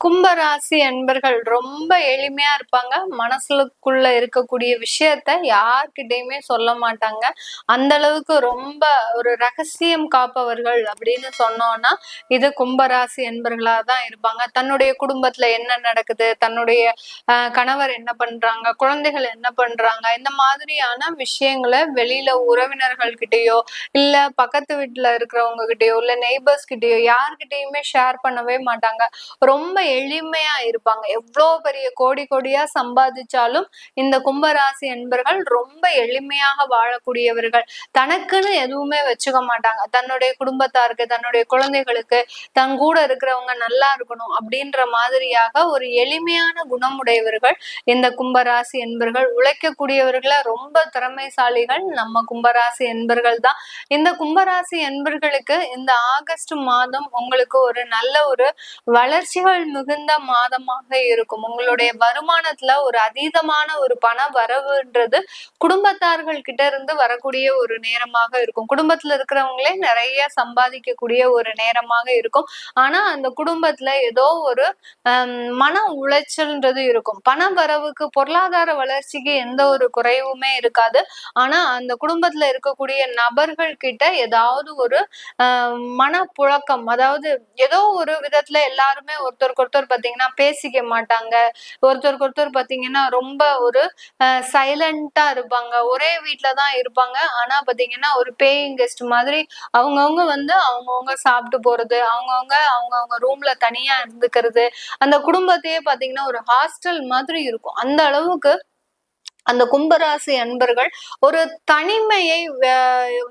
கும்பராசி அன்பர்கள் ரொம்ப எளிமையா இருப்பாங்க. மனசுக்குள்ள இருக்கக்கூடிய விஷயத்த யார்கிட்டயுமே சொல்ல மாட்டாங்க. அந்த அளவுக்கு ரொம்ப ஒரு ரகசியம் காப்பவர்கள் அப்படின்னு சொன்னோம்னா, இது கும்பராசி அன்பர்களா தான் இருப்பாங்க. தன்னுடைய குடும்பத்துல என்ன நடக்குது, தன்னுடைய கணவர் என்ன பண்றாங்க, குழந்தைகள் என்ன பண்றாங்க, இந்த மாதிரியான விஷயங்களை வெளியில உறவினர்கள் கிட்டயோ, இல்ல பக்கத்து வீட்டுல இருக்கிறவங்க கிட்டயோ, இல்ல நெய்பர்ஸ் கிட்டயோ யார்கிட்டயுமே ஷேர் பண்ணவே மாட்டாங்க. ரொம்ப எளிமையா இருப்பாங்க. எவ்வளோ பெரிய கோடி கோடியா சம்பாதிச்சாலும் இந்த கும்பராசி என்பர்கள் ரொம்ப எளிமையாக வாழக்கூடியவர்கள். தனக்குன்னு எதுவுமே வச்சுக்க மாட்டாங்க. தன்னுடைய குடும்பத்தாருக்கு, தன்னுடைய குழந்தைகளுக்கு, தன் கூட இருக்கிறவங்க நல்லா இருக்கணும் அப்படின்ற மாதிரியாக ஒரு எளிமையான குணமுடையவர்கள் இந்த கும்பராசி என்பர்கள். உழைக்கக்கூடியவர்கள ரொம்ப திறமைசாலிகள் நம்ம கும்பராசி என்பர்கள் தான். இந்த கும்பராசி என்பர்களுக்கு இந்த ஆகஸ்ட் மாதம் உங்களுக்கு ஒரு நல்ல ஒரு வளர்ச்சிகள் மிகுந்த மாதமாக இருக்கும். உங்களுடைய வருமானத்துல ஒரு அதீதமான ஒரு பண வரவுன்றது குடும்பத்தார்கள் கிட்ட இருந்து வரக்கூடிய ஒரு நேரமாக இருக்கும். குடும்பத்துல இருக்கிறவங்களே நிறைய சம்பாதிக்கக்கூடிய ஒரு நேரமாக இருக்கும். ஆனா அந்த குடும்பத்துல ஏதோ ஒரு மன உளைச்சல்ன்றது இருக்கும். பண வரவுக்கு, பொருளாதார வளர்ச்சிக்கு எந்த ஒரு குறைவுமே இருக்காது. ஆனா அந்த குடும்பத்துல இருக்கக்கூடிய நபர்கள் கிட்ட ஏதாவது ஒரு மனப்புழக்கம், அதாவது ஏதோ ஒரு விதத்துல எல்லாருமே ஒருத்தருக்கு ஒருத்தர் பாத்தீங்கன்னா பேசிக்க மாட்டாங்க. ஒருத்தருக்கு ஒருத்தர் பாத்தீங்கன்னா ரொம்ப ஒரு சைலண்டா இருப்பாங்க. ஒரே வீட்டுலதான் இருப்பாங்க. ஆனா பாத்தீங்கன்னா ஒரு பேயிங் கெஸ்ட் மாதிரி அவங்கவுங்க வந்து அவங்கவுங்க சாப்பிட்டு போறது, அவங்கவுங்க ரூம்ல தனியா இருந்துக்கிறது, அந்த குடும்பத்தையே பாத்தீங்கன்னா ஒரு ஹாஸ்டல் மாதிரி இருக்கும். அந்த அளவுக்கு அந்த கும்பராசி அன்பர்கள் ஒரு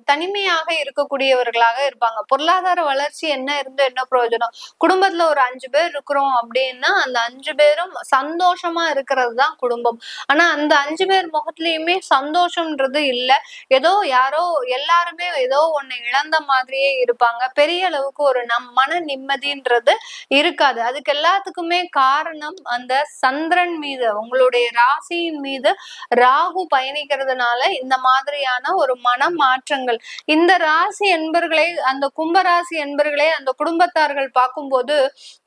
தனிமையாக இருக்கக்கூடியவர்களாக இருப்பாங்க. பொருளாதார வளர்ச்சி என்ன இருந்து என்ன பிரயோஜனம்? குடும்பத்துல ஒரு 5 பேர் இருக்கிறோம் அப்படின்னா அந்த 5 பேரும் சந்தோஷமா இருக்கிறது தான் குடும்பம். ஆனா அந்த 5 பேர் முகத்திலயுமே சந்தோஷம்ன்றது இல்ல. ஏதோ யாரோ எல்லாருமே ஏதோ ஒண்ணு இழந்த மாதிரியே இருப்பாங்க. பெரிய அளவுக்கு ஒரு மன நிம்மதின்றது இருக்காது. அதுக்கு எல்லாத்துக்குமே காரணம் அந்த சந்திரன் மீது, உங்களுடைய ராசியின் மீது ராகு பயணிக்கிறதுனால இந்த மாதிரியான ஒரு மன மாற்றங்கள். இந்த ராசி என்பர்களே, அந்த கும்பராசி என்பர்களே அந்த குடும்பத்தார்கள் பார்க்கும்போது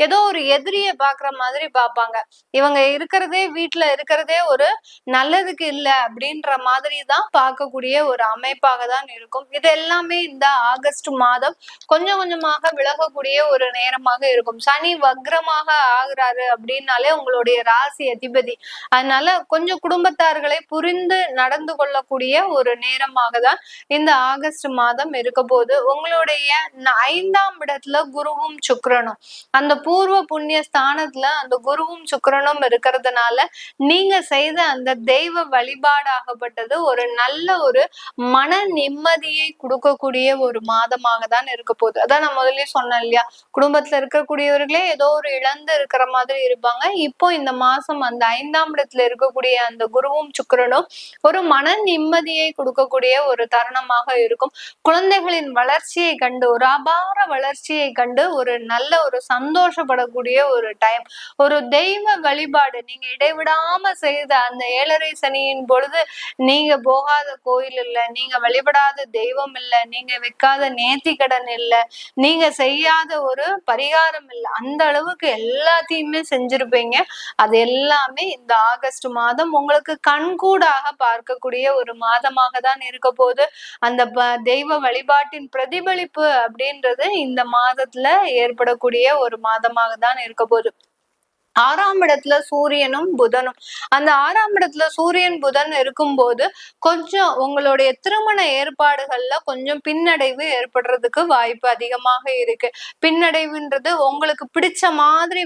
ஏதோ ஒரு எதிரிய பாக்குற மாதிரி பார்ப்பாங்க. இவங்க இருக்கிறதே, வீட்டுல இருக்கிறதே ஒரு நல்லதுக்கு இல்ல அப்படின்ற மாதிரி தான் பார்க்கக்கூடிய ஒரு அமைப்பாக தான் இருக்கும். இது எல்லாமே இந்த ஆகஸ்ட் மாதம் கொஞ்சம் கொஞ்சமாக விலகக்கூடிய ஒரு நேரமாக இருக்கும். சனி வக்ரமாக ஆகுறாரு அப்படின்னாலே உங்களுடைய ராசி அதிபதி. அதனால கொஞ்சம் குடும்பத்தார்களை புரிந்து நடந்து கொள்ளக்கூடிய ஒரு நேரமாக தான் இந்த ஆகஸ்ட் மாதம் இருக்க போது. உங்களுடைய 5ஆம் இடத்துல குருவும் சுக்கிரனும், அந்த பூர்வ புண்ணிய ஸ்தானத்துல அந்த குருவும் சுக்கிரனும் இருக்கிறதுனால நீங்க செய்த அந்த தெய்வ வழிபாடாகப்பட்டது ஒரு நல்ல ஒரு மன நிம்மதியை கொடுக்கக்கூடிய ஒரு மாதமாக தான் இருக்க போகுது. அதான் நான் முதல்ல சொன்னேன் இல்லையா, குடும்பத்துல இருக்கக்கூடியவர்களே ஏதோ ஒரு இழந்து இருக்கிற மாதிரி இருப்பாங்க. இப்போ இந்த மாசம் அந்த 5ஆம் இடத்துல இருக்கக்கூடிய அந்த குருவும் சுக்கிரனும் ஒரு மன நிம்மதியை கொடுக்கக்கூடிய ஒரு தருணமாக இருக்கும். குழந்தைகளின் வளர்ச்சியை கண்டு, ஒரு அபார வளர்ச்சியை கண்டு ஒரு நல்ல ஒரு சந்தோஷப்படக்கூடிய ஒரு டைம். ஒரு தெய்வ வழிபாடு நீங்க இடைவிடாம செய்த அந்த 7.5 சனியின் பொழுது நீங்க போகாத கோயில் இல்ல, நீங்க வழிபடாத தெய்வம் இல்ல, நீங்க வைக்காத நேர்த்தி கடன் இல்ல, நீங்க செய்யாத ஒரு பரிகாரம் இல்ல. அந்த அளவுக்கு எல்லாத்தையுமே செஞ்சிருப்பீங்க. அது எல்லாமே இந்த ஆகஸ்ட் மாதம் உங்களுக்கு கண்கூடாக பார்க்கக்கூடிய ஒரு மாதமாக தான் இருக்க போது. அந்த தெய்வ வழிபாட்டின் பிரதிபலிப்பு அப்படின்றது இந்த மாதத்துல ஏற்படக்கூடிய ஒரு மாதமாக தான் இருக்க போது. 6ஆம் இடத்துல சூரியனும் புதனும், அந்த 6ஆம் இடத்துல சூரியன் புதன் இருக்கும்போது கொஞ்சம் உங்களுடைய திருமண ஏற்பாடுகள்ல கொஞ்சம் பின்னடைவு ஏற்படுறதுக்கு வாய்ப்பு அதிகமாக இருக்கு. பின்னடைவுன்றது உங்களுக்கு பிடிச்ச மாதிரி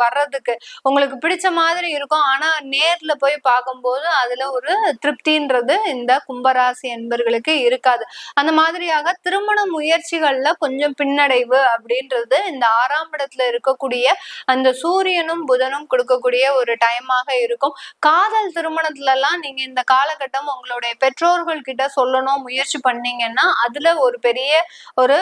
வர்றதுக்கு உங்களுக்கு பிடிச்ச மாதிரி இருக்கும். ஆனா நேர்ல போய் பார்க்கும்போது அதுல ஒரு திருப்தின்றது இந்த கும்பராசி என்பர்களுக்கு இருக்காது. அந்த மாதிரியாக திருமண முயற்சிகள்ல கொஞ்சம் பின்னடைவு அப்படின்றது இந்த 6ஆம் இடத்துல இருக்கக்கூடிய அந்த சூரியனும் புதனும் கொடுக்கக்கூடிய ஒரு டைமாக இருக்கும். காதல் திருமணத்துல எல்லாம் நீங்க இந்த காலகட்டம் உங்களுடைய பெற்றோர்கள் கிட்ட சொல்லணும் முயற்சி பண்ணீங்கன்னா அதுல ஒரு பெரிய ஒரு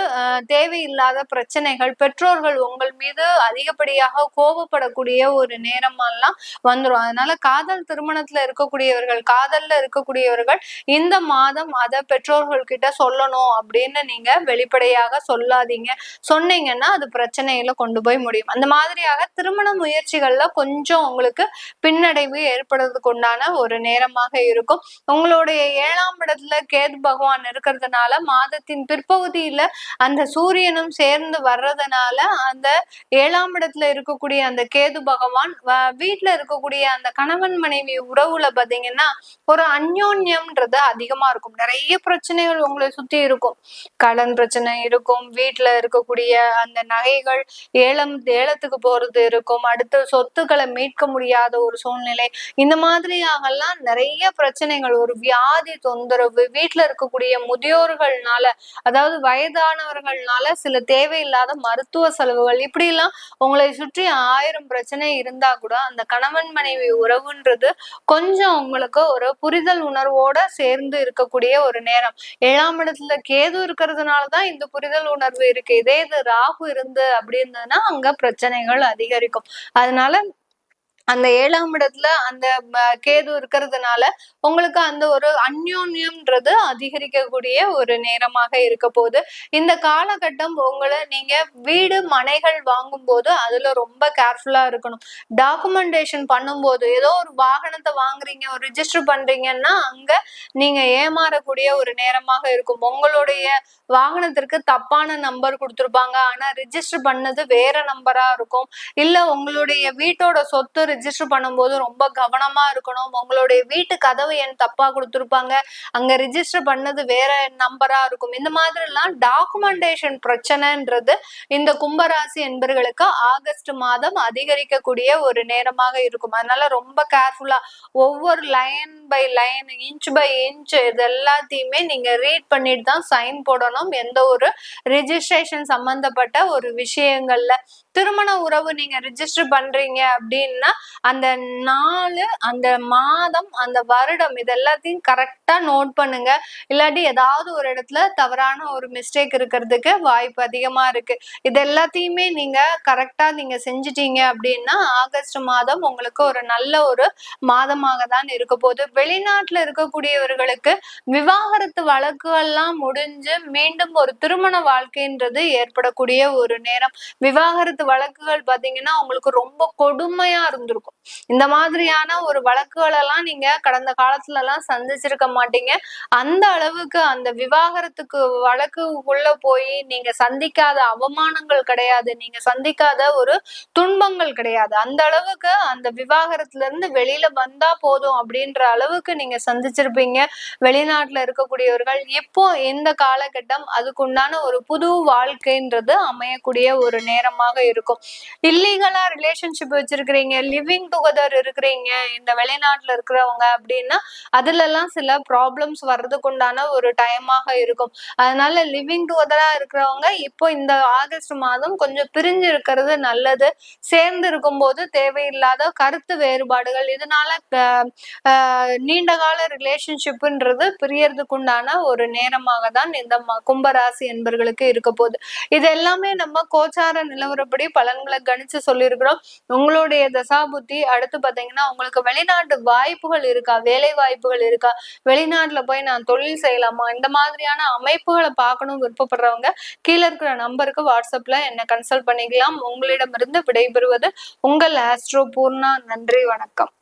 தேவையில்லாத பிரச்சனைகள், பெற்றோர்கள் உங்கள் மீது அதிகப்படியாக கோபப்படக்கூடிய ஒரு நேரமெல்லாம் வந்துரும். அதனால காதல் திருமணத்துல இருக்கக்கூடியவர்கள், காதல்ல இருக்கக்கூடியவர்கள் இந்த மாதம் அத பெற்றோர்கள் கிட்ட சொல்லணும் அப்படின்னு நீங்க வெளிப்படையாக சொல்லாதீங்க. சொன்னீங்கன்னா அது பிரச்சனையில கொண்டு போய் முடியும். அந்த மாதிரியாக திருமண முயற்சிகள்ல கொஞ்சம் உங்களுக்கு பின்னடைவு ஏற்படுறதுக்கு உண்டான ஒரு நேரமாக இருக்கும். உங்களுடைய 7ஆம் இடத்துல கேது பகவான் இருக்கிறதுனால மாதத்தின் பிற்பகுதியில அந்த சூரியனும் சேர்ந்து வர்றதுனால அந்த 7ஆம் இடத்துல இருக்கக்கூடிய அந்த கேது பகவான் வீட்டுல இருக்கக்கூடிய அந்த கணவன் மனைவி உறவுல பாத்தீங்கன்னா ஒரு அந்யோன்யம்ன்றது அதிகமா இருக்கும். நிறைய பிரச்சனைகள் உங்களை சுத்தி இருக்கும். கடன் பிரச்சனை இருக்கும், வீட்டுல இருக்கக்கூடிய அந்த நகைகள் ஏலத்துக்கு போறது இருக்கும், அடுத்து சொத்துக்களை மீட்க முடியாத ஒரு சூழ்நிலை, இந்த மாதிரியாகலாம் நிறைய பிரச்சனைகள், ஒரு வியாதி தொந்தரவு, வீட்டுல இருக்கக்கூடிய முதியோர்கள்னால அதாவது வயதானவர்கள்னால சில தேவையில்லாத மருத்துவ செலவுகள், இப்படி எல்லாம் உங்களை சுற்றி 1000 பிரச்சனை இருந்தா கூட அந்த கணவன் மனைவி உறவுன்றது கொஞ்சம் உங்களுக்கு ஒரு புரிதல் உணர்வோட சேர்ந்து இருக்கக்கூடிய ஒரு நேரம். 7ஆம் இடத்துல கேது இருக்கிறதுனாலதான் இந்த புரிதல் உணர்வு இருக்கு. இதே இது ராகு இருந்து அப்படி இருந்ததுன்னா அங்க பிரச்சனைகள் அதிகரிக்கும். அதனால அந்த 7ஆம் இடத்துல அந்த கேது இருக்கிறதுனால உங்களுக்கு அந்த ஒரு அந்யோன்யம்ன்றது அதிகரிக்கக்கூடிய ஒரு நேரமாக இருக்க போகுது. இந்த காலகட்டம் உங்களை நீங்க வீடு மனைகள் வாங்கும் போது அதுல ரொம்ப கேர்ஃபுல்லா இருக்கணும். டாக்குமெண்டேஷன் பண்ணும்போது ஏதோ ஒரு வாகனத்தை வாங்குறீங்க, ஒரு ரிஜிஸ்டர் பண்றீங்கன்னா அங்க நீங்க ஏமாறக்கூடிய ஒரு நேரமாக இருக்கும். உங்களுடைய வாகனத்திற்கு தப்பான நம்பர் கொடுத்துருப்பாங்க, ஆனா ரிஜிஸ்டர் பண்ணது வேற நம்பரா இருக்கும். இல்ல உங்களுடைய வீட்டோட சொத்து ரிஜிஸ்டர் பண்ணும்போது ரொம்ப கவனமா இருக்கணும். உங்களுடைய வீட்டு கதவு எண் தப்பா கொடுத்துருப்பாங்க, அங்க ரிஜிஸ்டர் பண்ணது வேற நம்பரா இருக்கும். இந்த மாதிரி எல்லாம் டாக்குமெண்டேஷன் பிரச்சனைன்றது இந்த கும்பராசி என்பர்களுக்கு ஆகஸ்ட் மாதம் அதிகரிக்கக்கூடிய ஒரு நேரமாக இருக்கும். அதனால ரொம்ப கேர்ஃபுல்லா ஒவ்வொரு line by line, inch by inch இது எல்லாத்தையுமே நீங்க ரீட் பண்ணிட்டு தான் சைன் போடணும். எந்த ஒரு ரிஜிஸ்ட்ரேஷன் சம்பந்தப்பட்ட ஒரு விஷயங்கள்ல திருமண உறவு நீங்க ரிஜிஸ்டர் பண்றீங்க அப்படின்னா அந்த நாள், அந்த மாதம், அந்த வருடம் இது எல்லாத்தையும் கரெக்டா நோட் பண்ணுங்க. இல்லாட்டி ஏதாவது ஒரு இடத்துல தவறான ஒரு மிஸ்டேக் இருக்கிறதுக்கு வாய்ப்பு அதிகமா இருக்கு. இது எல்லாத்தையுமே நீங்க கரெக்டா நீங்க செஞ்சிட்டீங்க அப்படின்னா ஆகஸ்ட் மாதம் உங்களுக்கு ஒரு நல்ல ஒரு மாதமாக தான் இருக்க போகுது. வெளிநாட்டுல இருக்கக்கூடியவர்களுக்கு விவாகரத்து வழக்குகள்லாம் முடிஞ்சு மீண்டும் ஒரு திருமண வாழ்க்கைன்றது ஏற்படக்கூடிய ஒரு நேரம். விவாகரத்து வழக்குகள் பாத்தீங்கன்னா உங்களுக்கு ரொம்ப கொடுமையா இருந்திருக்கும். இந்த மாதிரியான ஒரு வழக்குகள் எல்லாம் நீங்க கடந்த காலத்துல எல்லாம் சந்திச்சிருக்க மாட்டீங்க. அந்த அளவுக்கு அந்த விவாகரத்துக்கு வழக்குக்குள்ள போய் நீங்க சந்திக்காத அவமானங்கள் கிடையாது, நீங்க சந்திக்காத ஒரு துன்பங்கள் கிடையாது. அந்த அளவுக்கு அந்த விவாகரத்துல இருந்து வெளியில வந்தா போதும் அப்படின்ற அளவுக்கு நீங்க சந்திச்சிருப்பீங்க வெளிநாட்டுல இருக்கக்கூடியவர்கள். இப்போ இந்த காலகட்டம் அதுக்குண்டான ஒரு புது வாழ்க்கைன்றது அமையக்கூடிய ஒரு நேரமாக இருக்கும். இல்லீகலா ரிலேஷன்ஷிப் வச்சிருக்கிறீங்க, லிவிங் டுகெதர் இருக்கிறீங்க இந்த வெளிநாட்டுல இருக்கிறவங்க அப்படின்னா அதுல எல்லாம் சில ப்ராப்ளம்ஸ் வர்றதுக்கு உண்டான ஒரு டைமாக இருக்கும். அதனால லிவிங் டுகெதரா இருக்கிறவங்க இப்போ இந்த ஆகஸ்ட் மாதம் கொஞ்சம் பிரிஞ்சு இருக்கிறது நல்லது. சேர்ந்து இருக்கும்போது தேவையில்லாத கருத்து வேறுபாடுகள், இதனால நீண்ட கால ரிலேஷன்ஷிப்ன்றது பிரியறதுக்கு உண்டான ஒரு நேரமாக தான் இந்த கும்பராசி என்பர்களுக்கு இருக்க போகுது. இது எல்லாமே நம்ம கோச்சார நிலவரப்படி பலன்களை கணிச்சு சொல்லியிருக்கிறோம். உங்களுடைய தசாபுத்தி அடுத்து பாத்தீங்கன்னா உங்களுக்கு வெளிநாட்டு வாய்ப்புகள் இருக்கா, வேலை வாய்ப்புகள் இருக்கா, வெளிநாட்டுல போய் நான் தொழில் செய்யலாமா, இந்த மாதிரியான அமைப்புகளை பார்க்கணும் விருப்பப்படுறவங்க கீழே இருக்கிற நம்பருக்கு வாட்ஸ்அப்ல என்ன கன்சல்ட் பண்ணிக்கலாம். உங்களிடமிருந்து விடைபெறுவது உங்கள் ஆஸ்ட்ரோ பூர்ணா. நன்றி, வணக்கம்.